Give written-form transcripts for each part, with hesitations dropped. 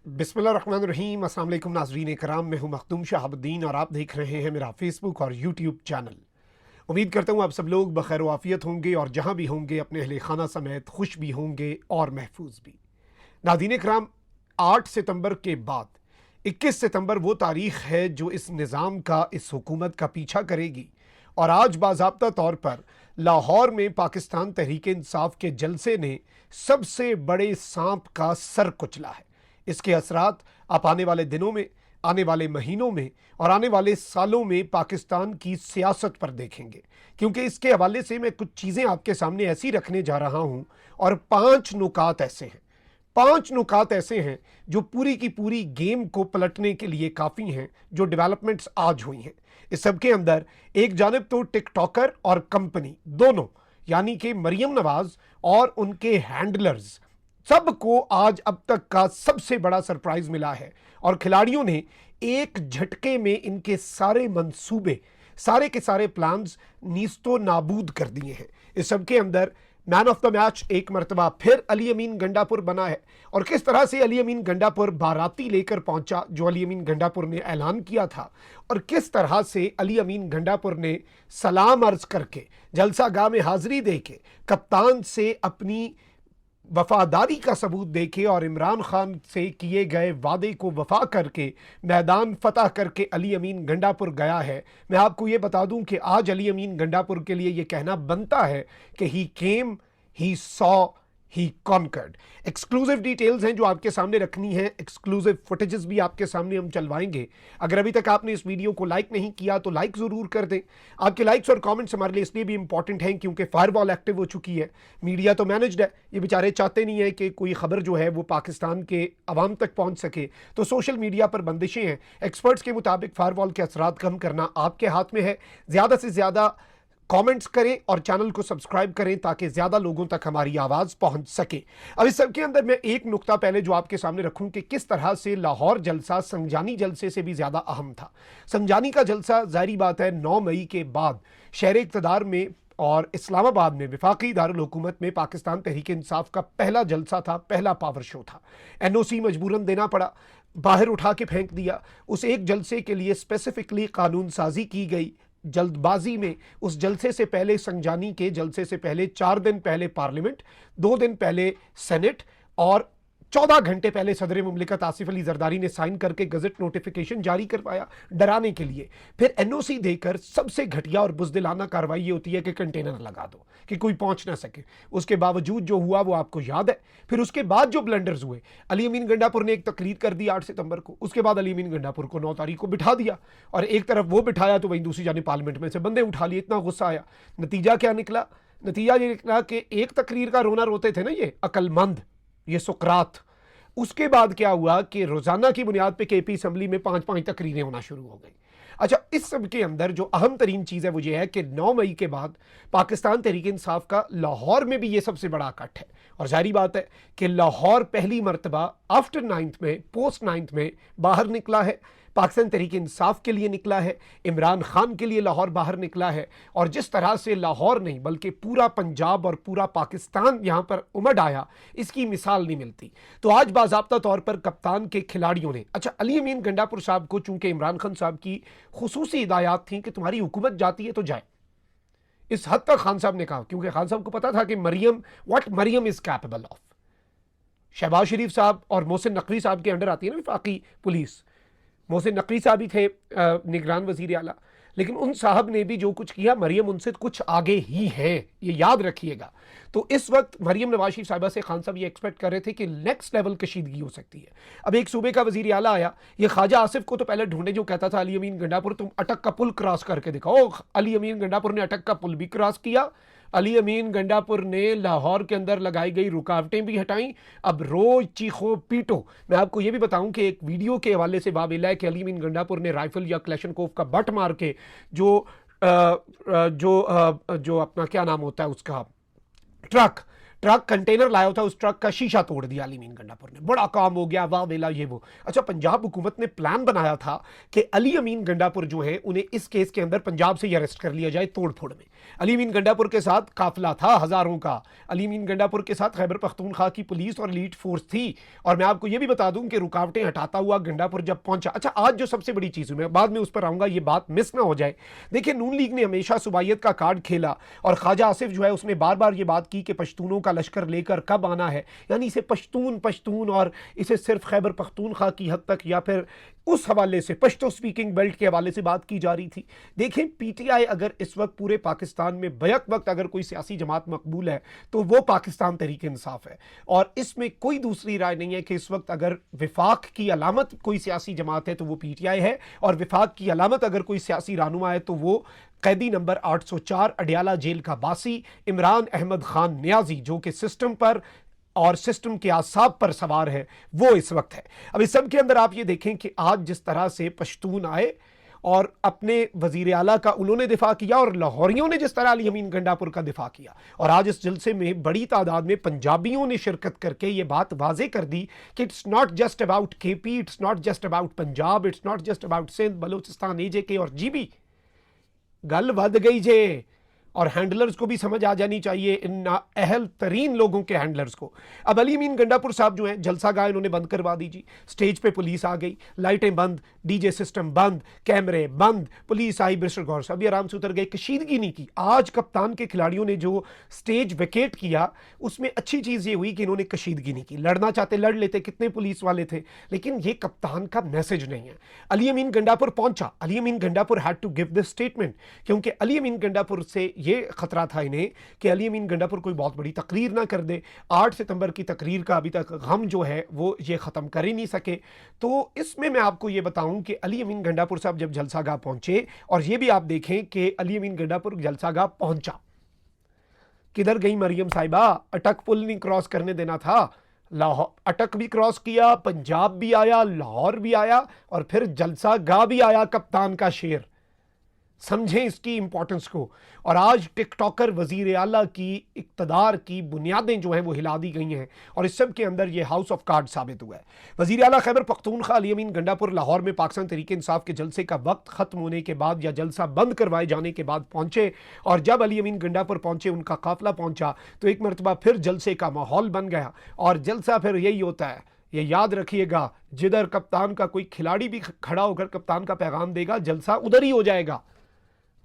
बिस्मिल्लाहिर्रहमानिर्रहीम। अस्सलाम वालेकुम नाज़रीन कराम, मैं हूं मखदूम शहाबुद्दीन और आप देख रहे हैं मेरा फेसबुक और यूट्यूब चैनल। उम्मीद करता हूं आप सब लोग बखैर वाफियत होंगे और जहां भी होंगे अपने अहले खाना समेत खुश भी होंगे और महफूज भी। नाज़रीन कराम, 8 सितंबर के बाद 21 सितंबर वो तारीख है जो इस निज़ाम का, इस हुकूमत का पीछा करेगी। और आज बाज़ाब्ता तौर पर लाहौर में पाकिस्तान तहरीक इंसाफ के जलसे ने सबसे बड़े सांप का सर कुचला है। इसके असरात आप आने वाले दिनों में, आने वाले महीनों में और आने वाले सालों में पाकिस्तान की सियासत पर देखेंगे, क्योंकि इसके हवाले से मैं कुछ चीज़ें आपके सामने ऐसी रखने जा रहा हूं और 5 नुकात ऐसे हैं जो पूरी की पूरी गेम को पलटने के लिए काफ़ी हैं, जो डेवलपमेंट्स आज हुई हैं। इस सब के अंदर एक जानिब तो टिकटॉकर और कंपनी दोनों, यानी कि मरियम नवाज और उनके हैंडलर्स, सबको आज अब तक का सबसे बड़ा सरप्राइज मिला है और खिलाड़ियों ने एक झटके में इनके सारे मंसूबे, सारे के सारे प्लान्स नीस्तो नाबूद कर दिए हैं। इस सब के अंदर मैन ऑफ द मैच एक मरतबा फिर अली अमीन गंडापुर बना है। और किस तरह से अली अमीन गंडापुर बाराती लेकर पहुंचा, जो अली अमीन गंडापुर ने ऐलान किया था, और किस तरह से अली अमीन गंडापुर ने सलाम अर्ज करके जलसा गाह में हाजिरी दे के कप्तान से अपनी वफादारी का सबूत देके और इमरान खान से किए गए वादे को वफा करके मैदान फतह करके अली अमीन गंडापुर गया है। मैं आपको ये बता दूं कि आज अली अमीन गंडापुर के लिए ये कहना बनता है कि he came, he saw, he conquered. Exclusive details हैं जो आपके सामने रखनी है, एक्सक्लूसिव फुटेजेस भी आपके सामने हम चलवाएंगे। अगर अभी तक आपने इस वीडियो को लाइक नहीं किया तो लाइक ज़रूर कर दें। आपके लाइक्स और कमेंट्स हमारे लिए इसलिए भी इंपॉर्टेंट हैं क्योंकि फायरवॉल एक्टिव हो चुकी है, मीडिया तो मैनेज्ड है। ये बेचारे चाहते नहीं है कि कोई खबर जो है वो पाकिस्तान के अवाम तक पहुंच सके, तो सोशल मीडिया पर बंदिशें हैं। एक्सपर्ट्स के मुताबिक फायरवॉल के असरात कम करना आपके हाथ में है। ज़्यादा से ज़्यादा कमेंट्स करें और चैनल को सब्सक्राइब करें ताकि ज़्यादा लोगों तक हमारी आवाज़ पहुंच सके। अब इस सब के अंदर मैं एक नुक्ता पहले जो आपके सामने रखूं कि किस तरह से लाहौर जलसा संजानी जलसे से भी ज़्यादा अहम था। संजानी का जलसा जाहिर बात है 9 मई के बाद शहर इक़्तिदार में और इस्लामाबाद में वफाकी दारुल हुकूमत में पाकिस्तान तहरीक इंसाफ का पहला जलसा था, पहला पावर शो था। NOC मजबूरन देना पड़ा, बाहर उठा के फेंक दिया। उस एक जलसे के लिए स्पेसिफिकली कानून साजी की गई। जल्दबाजी में उस जलसे से पहले, संजानी के जलसे से पहले 4 दिन पहले पार्लियामेंट, 2 दिन पहले सेनेट और 14 घंटे पहले सदर मुमलिकत आसिफ अली जरदारी ने साइन करके गजट नोटिफिकेशन जारी करवाया डराने के लिए। फिर NOC देकर सबसे घटिया और बुज़दिलाना कार्रवाई ये होती है कि कंटेनर लगा दो कि कोई पहुंच ना सके। उसके बावजूद जो हुआ वो आपको याद है। फिर उसके बाद जो ब्लंडर्स हुए, अली अमीन गंडापुर ने एक तकरीर कर दी 8 सितंबर को, उसके बाद अली अमीन गंडापुर को 9 तारीख को बिठा दिया और एक तरफ वो बिठाया तो वहीं दूसरी जाने पार्लियामेंट में से बंदे उठा लिए। इतना गुस्सा आया। नतीजा क्या निकला? नतीजा ये निकला कि एक तकरीर का रोना रोते थे ना ये अक्लमंद, ये सुकरात। उसके बाद क्या हुआ कि रोजाना की बुनियाद पे KP असम्बली में 5-5 तकरीरें होना शुरू हो गई। अच्छा, इस सब के अंदर जो अहम तरीन चीज़ है वो ये है कि 9 मई के बाद पाकिस्तान तहरीक इंसाफ का लाहौर में भी ये सबसे बड़ा कट है। और जाहिर बात है कि लाहौर पहली मरतबा आफ्टर 9th में, पोस्ट 9th में बाहर निकला है। पाकिस्तान तहरीक इंसाफ के लिए निकला है, इमरान खान के लिए लाहौर बाहर निकला है। और जिस तरह से लाहौर नहीं बल्कि पूरा पंजाब और पूरा पाकिस्तान यहाँ पर उमड़ आया, इसकी मिसाल नहीं मिलती। तो आज बाज़ाब्ता तौर पर कप्तान के खिलाड़ियों ने, अच्छा, अली अमीन गंडापुर साहब को चूंकि इमरान खान साहब की खुसूसी हिदायत थी कि तुम्हारी हुकूमत जाती है तो जाए, इस हद तक खान साहब ने कहा, क्योंकि खान साहब को पता था कि Maryam is capable of. Shehbaz Sharif Sahab और मोहसिन नकवी साहब के अंडर आती है ना वफाकी पुलिस। मोहसिन नकवी साहब ही थे निगरान वजीर आला, लेकिन उन साहब ने भी जो कुछ किया, मरियम उनसे कुछ आगे ही है, ये याद रखिएगा। तो इस वक्त मरियम नवाज शरीफ साहिबा से खान साहब ये एक्सपेक्ट कर रहे थे कि नेक्स्ट लेवल कशीदगी हो सकती है। अब एक सूबे का वजीर आला आया, ये ख्वाजा आसिफ को तो पहले ढूंढे जो कहता था अली अमीन गंडापुर तुम अटक का पुल क्रॉस करके दिखाओ। अली अमीन गंडापुर ने अटक का पुल भी क्रॉस किया। अली अमीन गंडापुर ने लाहौर के अंदर लगाई गई रुकावटें भी हटाई। अब रोज चीखो पीटो। मैं आपको यह भी बताऊं कि एक वीडियो के हवाले से वाबिला है कि अली अमीन गंडापुर ने राइफल या क्लैशनकोफ का बट मार के जो अपना क्या नाम होता है उसका, ट्रक कंटेनर लाया था, उस ट्रक का शीशा तोड़ दिया अली अमीन गंडापुर ने, बड़ा काम हो गया, वाह वेला ये वो। अच्छा, पंजाब हुकूमत ने प्लान बनाया था कि अली अमीन गंडापुर जो है उन्हें इस केस के अंदर पंजाब से ही अरेस्ट कर लिया जाए तोड़ फोड़ में। अली अमीन गंडापुर के साथ काफिला था हजारों का, अली अमीन गंडापुर के साथ खैबर पख्तूनख्वा की पुलिस और एलीट फोर्स थी। और मैं आपको यह भी बता दूं कि रुकावटें हटाता हुआ गंडापुर जब पहुंचा, अच्छा आज जो सबसे बड़ी चीज हुई, मैं बाद में उस पर आऊंगा, ये बात मिस ना हो जाए। देखिए, नून लीग ने हमेशा सुबाइयत का कार्ड खेला और ख्वाजा आसिफ जो है उसने बार बार ये बात की कि पश्तूनों का लश्कर लेकर कब आना है, यानी इसे पश्तून पश्तून और इसे सिर्फ खैबर पख्तूनख्वा की हद तक या फिर उस हवाले से पश्तो स्पीकिंग बेल्ट के हवाले से बात की जा रही थी। देखें, पीटीआई अगर इस वक्त पूरे पाकिस्तान में बैक वक्त अगर कोई सियासी जमात मकबूल है तो वो पाकिस्तान तहरीक इंसाफ है, और इसमें कोई दूसरी राय नहीं है कि इस वक्त अगर विफाक की अलामत कोई सियासी जमात है तो वो पीटीआई है, और विफाक की अलामत अगर कोई सियासी रहनुमा है तो वो कैदी नंबर 804 अडियाला जेल का बासी इमरान अहमद खान नियाजी, जो कि सिस्टम पर और सिस्टम के आसाब पर सवार है, वो इस वक्त है। अब इस सब के अंदर आप ये देखें कि आज जिस तरह से पश्तून आए और अपने वजीर आला का उन्होंने दिफा किया, और लाहौरियों ने जिस तरह अली अमीन गंडापुर का दिफा किया, और आज इस जलसे में बड़ी तादाद में पंजाबियों ने शिरकत करके ये बात वाजे कर दी कि it's not just about KP, it's not just about Punjab, it's not just about Sindh Balochistan AJK और जीबी। गल वध गई जे, और हैंडलर्स को भी समझ आ जानी चाहिए, इन अहल तरीन लोगों के हैंडलर्स को। अब अली अमीन गंडापुर साहब जो हैं, जलसा गाह इन्होंने बंद करवा दी जी, स्टेज पे पुलिस आ गई, लाइटें बंद, डीजे सिस्टम बंद, कैमरे बंद, पुलिस आई, बैरिस्टर गौहर साहब भी आराम से उतर गए, कशीदगी नहीं की। आज कप्तान के खिलाड़ियों ने जो स्टेज वेकेट किया उसमें अच्छी चीज़ ये हुई कि इन्होंने कशीदगी नहीं की। लड़ना चाहते लड़ लेते, कितने पुलिस वाले थे, लेकिन ये कप्तान का मैसेज नहीं है। अली अमीन गंडापुर पहुंचा, Ali Amin Gandapur had to give this statement, क्योंकि अली अमीन गंडापुर से ये खतरा था इन्हें कि अली अमीन गंडापुर कोई बहुत बड़ी तकरीर ना कर दे। 8 सितंबर की तकरीर का अभी तक गम जो है वो ये ख़त्म कर ही नहीं सके। तो इसमें मैं आपको ये बताऊं कि अली अमीन गंडापुर साहब जब जलसागाह पहुंचे, और ये भी आप देखें कि अली अमीन गंडापुर जलसागाह पहुंचा, किधर गई मरियम साहिबा, अटक पुल नहीं क्रॉस करने देना था, लाहौर अटक भी क्रॉस किया, पंजाब भी आया, लाहौर भी आया, और फिर जलसागाह भी आया कप्तान का शेर। समझें इसकी इंपॉर्टेंस को। और आज टिकटॉकर वजीर आला की इक्तदार की बुनियादें जो हैं वो हिला दी गई हैं, और इस सब के अंदर ये हाउस ऑफ कार्ड साबित हुआ है। वजीर आला खैबर पख्तूनख्वा अली अमीन गंडापुर लाहौर में पाकिस्तान तहरीक इंसाफ के जलसे का वक्त खत्म होने के बाद या जलसा बंद करवाए जाने के बाद पहुंचे, और जब अली अमीन गंडापुर पहुंचे, उनका काफिला पहुंचा, तो एक मरतबा फिर जलसे का माहौल बन गया। और जलसा फिर यही होता है, ये याद रखिएगा, जिधर कप्तान का कोई खिलाड़ी भी खड़ा होकर कप्तान का पैगाम देगा, जलसा उधर ही हो जाएगा।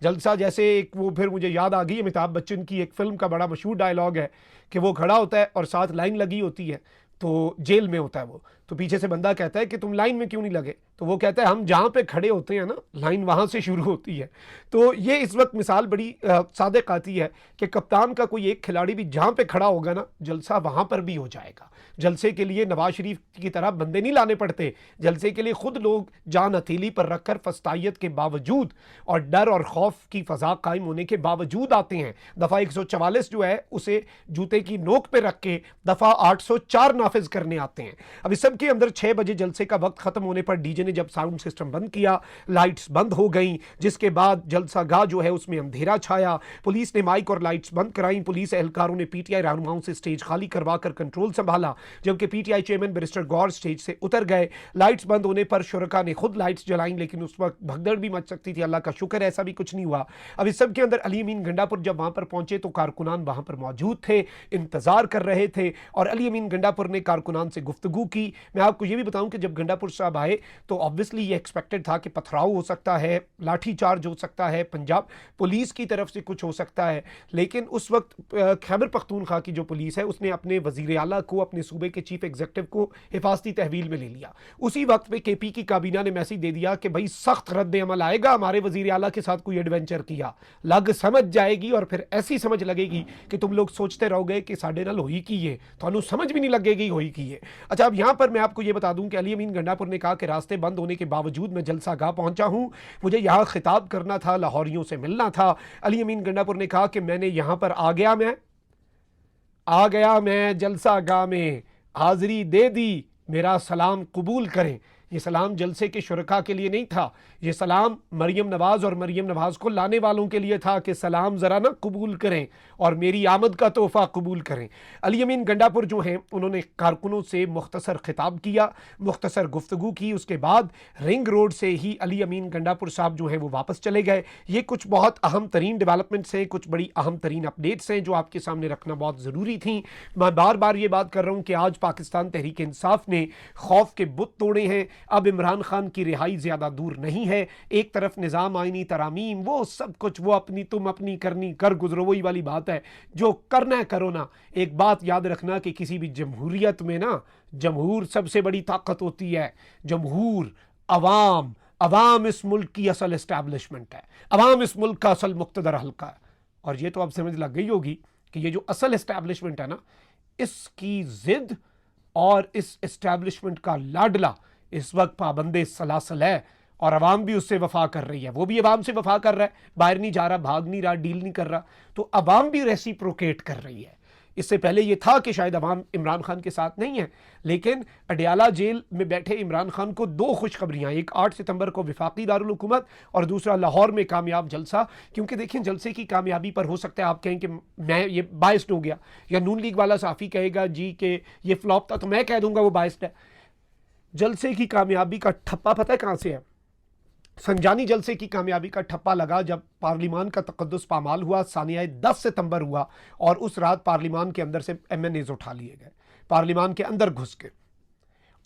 जलसा जैसे एक, वो फिर मुझे याद आ गई अमिताभ बच्चन की एक फिल्म का बड़ा मशहूर डायलॉग है कि वो खड़ा होता है और साथ लाइन लगी होती है, तो जेल में होता है वो, तो पीछे से बंदा कहता है कि तुम लाइन में क्यों नहीं लगे, तो वो कहता है हम जहाँ पे खड़े होते हैं ना, लाइन वहाँ से शुरू होती है। तो ये इस वक्त मिसाल बड़ी सादिक आती है कि कप्तान का कोई एक खिलाड़ी भी जहाँ पे खड़ा होगा ना, जलसा वहाँ पर भी हो जाएगा। जलसे के लिए नवाज शरीफ की तरह बंदे नहीं लाने पड़ते, जलसे के लिए खुद लोग जान हथेली पर रखकर फस्तायत के बावजूद और डर और खौफ की फ़ज़ा कायम होने के बावजूद आते हैं। दफ़ा 144 जो है उसे जूते की नोक पे रख के दफ़ा 804 नाफिज करने आते हैं। अब इस सब के अंदर 6 बजे जलसे का वक्त खत्म होने पर डीजे ने जब साउंड सिस्टम बंद किया, लाइट्स बंद हो गई, जिसके बाद जलसा गाह जो है उसमें अंधेरा छाया। पुलिस ने माइक और लाइट्स बंद कराई, पुलिस एहलकारों ने पीटीआई रहनुमाओं से स्टेज खाली करवाकर कंट्रोल संभाला, जबकि PTI chairman barrister Gohar stage से उतर गए। लाइट्स बंद होने पर शुरका ने खुद लाइट्स जलाई, लेकिन उस वक्त भगदड़ भी मच सकती थी, अल्लाह का शुक्र ऐसा भी कुछ नहीं हुआ। अब इस सब के अंदर अली अमीन गंडापुर जब वहां पर पहुंचे तो कारकुनान वहां पर मौजूद थे, इंतजार कर रहे थे, और अली अमीन गंडापुर ने कारकुनान से गुफ्तगू की। मैं आपको ये भी बताऊं कि जब गंडापुर साहब आए तो ऑब्वियसली ये एक्सपेक्टेड था कि पथराव हो सकता है, लाठी चार्ज हो सकता है, पंजाब पुलिस की तरफ से कुछ हो सकता है, लेकिन उस वक्त खैबर पख्तूनख्वा की जो पुलिस है उसने अपने वजीर आला को, अपने सूबे के चीफ एग्जीक्यूटिव को हिफाजती तहवील में ले लिया। उसी वक्त पे केपी की काबीना ने मैसेज दे दिया कि भाई सख्त रद्द अमल आएगा, हमारे वजीर आला के साथ कोई एडवेंचर किया, लग समझ जाएगी, और फिर ऐसी समझ लगेगी कि तुम लोग सोचते रहोगे कि साढ़े नाल होई की है, तो समझ भी नहीं लगेगी होई की है। अच्छा, अब यहां पर मैं आपको यह बता दूं कि अली अमीन गंडापुर ने कहा कि रास्ते बंद होने के बावजूद मैं जलसा गाह पहुंचा हूं, मुझे यहां खिताब करना था, लाहौरियों से मिलना था। अली अमीन गंडापुर ने कहा कि मैंने यहां पर आ गया मैं जलसा गाह में हाजिरी दे दी, मेरा सलाम कबूल करें। ये सलाम जलसे के शुरका के लिए नहीं था, ये सलाम मरियम नवाज और मरियम नवाज को लाने वालों के लिए था कि सलाम ज़रा ना कबूल करें और मेरी आमद का तोहफ़ा कबूल करें। अली अमीन गंडापुर जो हैं उन्होंने कारकुनों से मुख्तसर खिताब किया, मुख्तसर गुफ्तगू की, उसके बाद रिंग रोड से ही अली अमीन गंडापुर साहब जो हैं वो वापस चले गए। ये कुछ बहुत अहम तरीन डेवलपमेंट्स हैं, कुछ बड़ी अहम तरीन अपडेट्स हैं जो आपके सामने रखना बहुत ज़रूरी थी। मैं बार बार ये बात कर रहा हूँ कि आज पाकिस्तान तहरीक इंसाफ ने खौफ के बुत तोड़े हैं। अब इमरान खान की रिहाई ज़्यादा दूर नहीं है। एक तरफ निज़ाम आइनी तरामीम, वो सब कुछ, वो अपनी तुम अपनी करनी कर गुजरो, वही वाली बात है, जो करना है करो ना। एक बात याद रखना कि किसी भी जमहूरियत में ना, जमहूर सबसे बड़ी ताकत होती है। जमहूर, अवाम, अवाम इस मुल्क की असल इस्टेब्लिशमेंट है, अवाम इस मुल्क का असल मुक्तदर हल्का है। और ये तो अब समझ लग गई होगी कि ये जो असल इस्टेब्लिशमेंट है ना, इसकी जिद और इस इस्टेब्लिशमेंट का लाडला इस वक्त पाबंदे सलासल है और अवाम भी उससे वफा कर रही है। वो भी अवाम से वफा कर रहा है, बाहर नहीं जा रहा, भाग नहीं रहा, डील नहीं कर रहा, तो अवाम भी रेसिप्रोकेट कर रही है। इससे पहले यह था कि शायद अवाम इमरान खान के साथ नहीं है, लेकिन अडयाला जेल में बैठे इमरान खान को दो खुशखबरियां, एक 8 सितंबर को विफाकी दारुल हुकूमत और दूसरा लाहौर में कामयाब जलसा। क्योंकि देखिए, जलसे की कामयाबी पर हो सकता है आप कहें कि मैं ये बाइस्ड हो गया, या नून लीग वाला साफ़ी कहेगा जी कि ये फ्लॉप था, तो मैं कह दूंगा वो बाइस्ड है। जलसे की कामयाबी का ठप्पा पता है कहां से है? संजानी जलसे की कामयाबी का ठप्पा लगा जब पार्लिमान का तकद्दुस पामाल हुआ। सानिया 10 सितंबर हुआ और उस रात पार्लिमान के अंदर से MNAs उठा लिए गए, पार्लिमान के अंदर घुस के।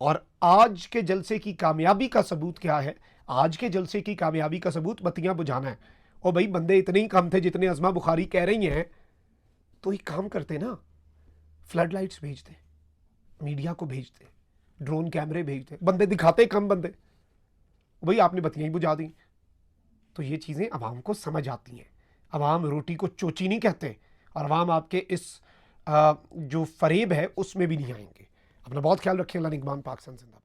और आज के जलसे की कामयाबी का सबूत क्या है? आज के जलसे की कामयाबी का सबूत बत्तियां बुझाना है। ओ भाई, बंदे इतने ही कम थे जितने अज़मा बुखारी कह रही हैं, तो एक काम करते ना, फ्लड लाइट्स भेजते, मीडिया को भेजते, ड्रोन कैमरे भेजते, बंदे दिखाते कम बंदे, भाई आपने बत्तियां ही बुझा दी। तो ये चीज़ें अवाम को समझ आती हैं। अवाम रोटी को चोची नहीं कहते और अवाम आपके इस जो फरेब है उसमें भी नहीं आएंगे। अपना बहुत ख्याल रखें। अल्लाह निगहबान। पाकिस्तान जिंदाबाद।